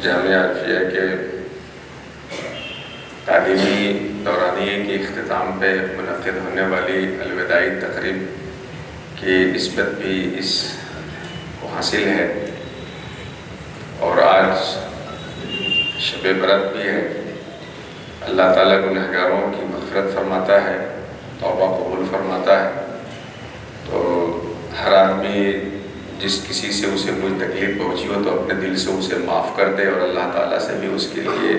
جامعہ الفیہ کے تعلیمی دورانیے کے اختتام پہ منعقد ہونے والی الوداعی تقریب کی نسبت بھی اس کو حاصل ہے، اور آج شب برأت بھی ہے۔ اللہ تعالیٰ گنہگاروں کی مغفرت فرماتا ہے، توبہ قبول فرماتا ہے۔ تو ہر آدمی جس کسی سے اسے کوئی تکلیف پہنچی ہو تو اپنے دل سے اسے معاف کر دے، اور اللہ تعالیٰ سے بھی اس کے لیے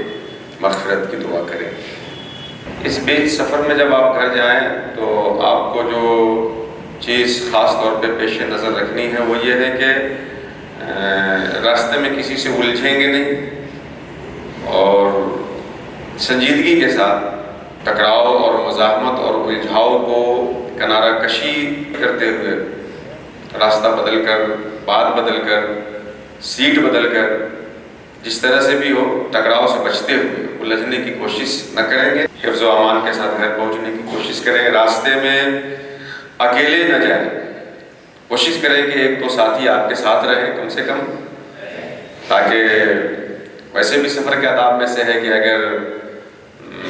مغفرت کی دعا کرے۔ اس بیچ سفر میں جب آپ گھر جائیں تو آپ کو جو چیز خاص طور پہ پیش نظر رکھنی ہے وہ یہ ہے کہ راستے میں کسی سے الجھیں گے نہیں، اور سنجیدگی کے ساتھ ٹکراؤ اور مزاحمت اور الجھاؤ کو کنارہ کشی کرتے ہوئے راستہ بدل کر، بات بدل کر، سیٹ بدل کر، جس طرح سے بھی ہو ٹکراؤ سے بچتے ہوئے الجھنے کی کوشش نہ کریں گے۔ حفظ و امان کے ساتھ گھر پہنچنے کی کوشش کریں۔ راستے میں اکیلے نہ جائیں، کوشش کریں کہ ایک تو ساتھی آپ کے ساتھ رہے کم سے کم، تاکہ ویسے بھی سفر کے آداب میں سے ہے کہ اگر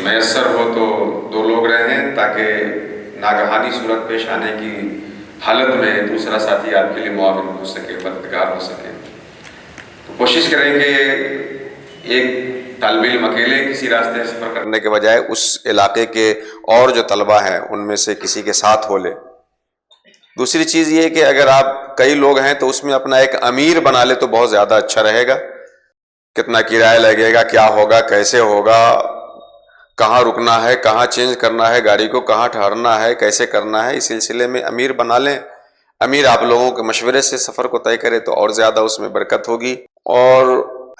میسر ہو تو دو لوگ رہیں، تاکہ ناگہانی صورت پیش آنے کی حالت میں دوسرا ساتھی آپ کے لیے معاون ہو سکے، مددگار ہو سکے۔ تو کوشش کریں کہ ایک طالب علم اکیلے کسی راستے سے سفر کرنے کے بجائے اس علاقے کے اور جو طلبہ ہیں ان میں سے کسی کے ساتھ ہو لے۔ دوسری چیز یہ کہ اگر آپ کئی لوگ ہیں تو اس میں اپنا ایک امیر بنا لے تو بہت زیادہ اچھا رہے گا۔ کتنا کرایہ لگے گا، کیا ہوگا، کیسے ہوگا، کہاں رکنا ہے، کہاں چینج کرنا ہے گاڑی کو، کہاں ٹھہرنا ہے، کیسے کرنا ہے، اس سلسلے میں امیر بنا لیں۔ امیر آپ لوگوں کے مشورے سے سفر کو طے کرے تو اور زیادہ اس میں برکت ہوگی۔ اور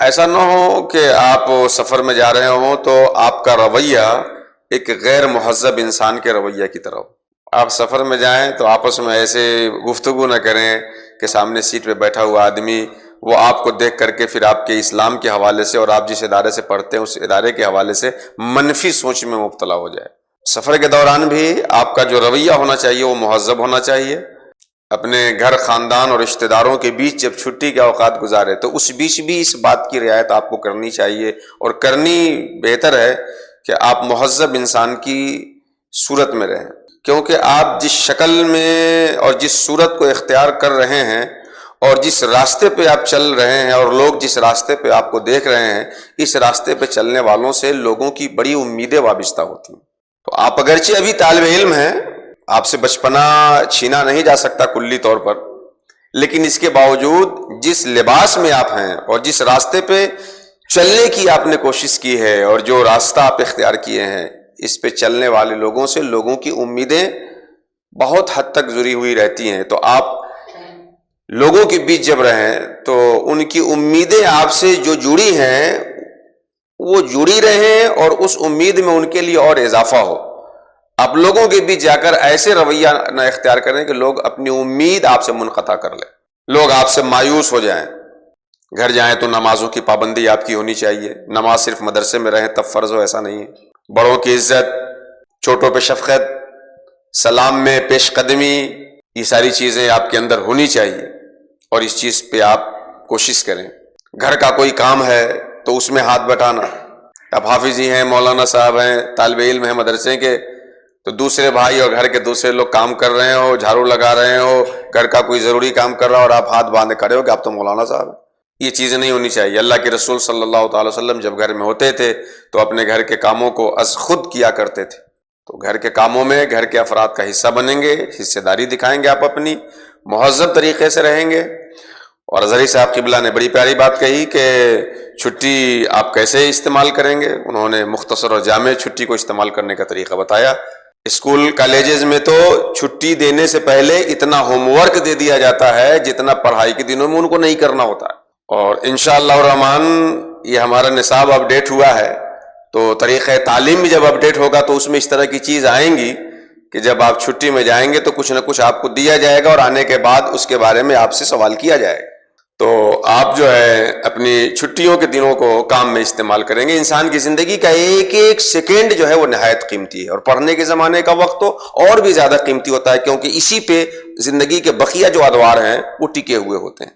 ایسا نہ ہو کہ آپ سفر میں جا رہے ہوں تو آپ کا رویہ ایک غیر مہذب انسان کے رویہ کی طرح ہو۔ آپ سفر میں جائیں تو آپس میں ایسے گفتگو نہ کریں کہ سامنے سیٹ پہ بیٹھا ہوا آدمی وہ آپ کو دیکھ کر کے پھر آپ کے اسلام کے حوالے سے اور آپ جس ادارے سے پڑھتے ہیں اس ادارے کے حوالے سے منفی سوچ میں مبتلا ہو جائے۔ سفر کے دوران بھی آپ کا جو رویہ ہونا چاہیے وہ مہذب ہونا چاہیے۔ اپنے گھر، خاندان اور رشتہ داروں کے بیچ جب چھٹی کے اوقات گزارے تو اس بیچ بھی اس بات کی رعایت آپ کو کرنی چاہیے، اور کرنی بہتر ہے کہ آپ مہذب انسان کی صورت میں رہیں، کیونکہ آپ جس شکل میں اور جس صورت کو اختیار کر رہے ہیں اور جس راستے پہ آپ چل رہے ہیں اور لوگ جس راستے پہ آپ کو دیکھ رہے ہیں، اس راستے پہ چلنے والوں سے لوگوں کی بڑی امیدیں وابستہ ہوتی ہیں۔ تو آپ اگرچہ ابھی طالب علم ہیں، آپ سے بچپنا چھینا نہیں جا سکتا کلی طور پر، لیکن اس کے باوجود جس لباس میں آپ ہیں اور جس راستے پہ چلنے کی آپ نے کوشش کی ہے اور جو راستہ آپ اختیار کیے ہیں، اس پہ چلنے والے لوگوں سے لوگوں کی امیدیں بہت حد تک جڑی ہوئی رہتی ہیں۔ تو آپ لوگوں کے بیچ جب رہیں تو ان کی امیدیں آپ سے جو جڑی ہیں وہ جڑی رہیں، اور اس امید میں ان کے لیے اور اضافہ ہو۔ آپ لوگوں کے بیچ جا کر ایسے رویہ نہ اختیار کریں کہ لوگ اپنی امید آپ سے منقطع کر لیں، لوگ آپ سے مایوس ہو جائیں۔ گھر جائیں تو نمازوں کی پابندی آپ کی ہونی چاہیے۔ نماز صرف مدرسے میں رہیں تب فرض ہو، ایسا نہیں ہے۔ بڑوں کی عزت، چھوٹوں پہ شفقت، سلام میں پیش قدمی، یہ ساری چیزیں آپ کے اندر ہونی چاہیے، اور اس چیز پہ آپ کوشش کریں۔ گھر کا کوئی کام ہے تو اس میں ہاتھ بٹانا۔ اب حافظ ہی ہیں، مولانا صاحب ہیں، طالب علم ہیں مدرسے کے، تو دوسرے بھائی اور گھر کے دوسرے لوگ کام کر رہے ہو، جھاڑو لگا رہے ہو، گھر کا کوئی ضروری کام کر رہا ہو اور آپ ہاتھ باندھے کھڑے ہو کہ آپ تو مولانا صاحب ہیں۔ یہ چیزیں نہیں ہونی چاہیے۔ اللہ کے رسول صلی اللہ تعالی وسلم جب گھر میں ہوتے تھے تو اپنے گھر کے کاموں کو از خود کیا کرتے تھے۔ تو گھر کے کاموں میں گھر کے افراد کا حصہ بنیں گے، حصے داری دکھائیں گے، آپ اپنی مہذب طریقے سے رہیں گے۔ اور اظہری صاحب قبلہ نے بڑی پیاری بات کہی کہ چھٹی آپ کیسے استعمال کریں گے۔ انہوں نے مختصر اور جامع چھٹی کو استعمال کرنے کا طریقہ بتایا۔ اسکول کالجز میں تو چھٹی دینے سے پہلے اتنا ہوم ورک دے دیا جاتا ہے جتنا پڑھائی کے دنوں میں ان کو نہیں کرنا ہوتا ہے۔ اور انشاءاللہ الرحمن یہ ہمارا نصاب اپ ڈیٹ ہوا ہے، تو طریقہ تعلیم بھی جب اپ ڈیٹ ہوگا تو اس میں اس طرح کی چیز آئیں گی کہ جب آپ چھٹی میں جائیں گے تو کچھ نہ کچھ آپ کو دیا جائے گا، اور آنے کے بعد اس کے بارے میں آپ سے سوال کیا جائے گا۔ تو آپ جو ہے اپنی چھٹیوں کے دنوں کو کام میں استعمال کریں گے۔ انسان کی زندگی کا ایک ایک سیکنڈ جو ہے وہ نہایت قیمتی ہے، اور پڑھنے کے زمانے کا وقت تو اور بھی زیادہ قیمتی ہوتا ہے، کیونکہ اسی پہ زندگی کے بقیہ جو ادوار ہیں وہ ٹکے ہوئے ہوتے ہیں۔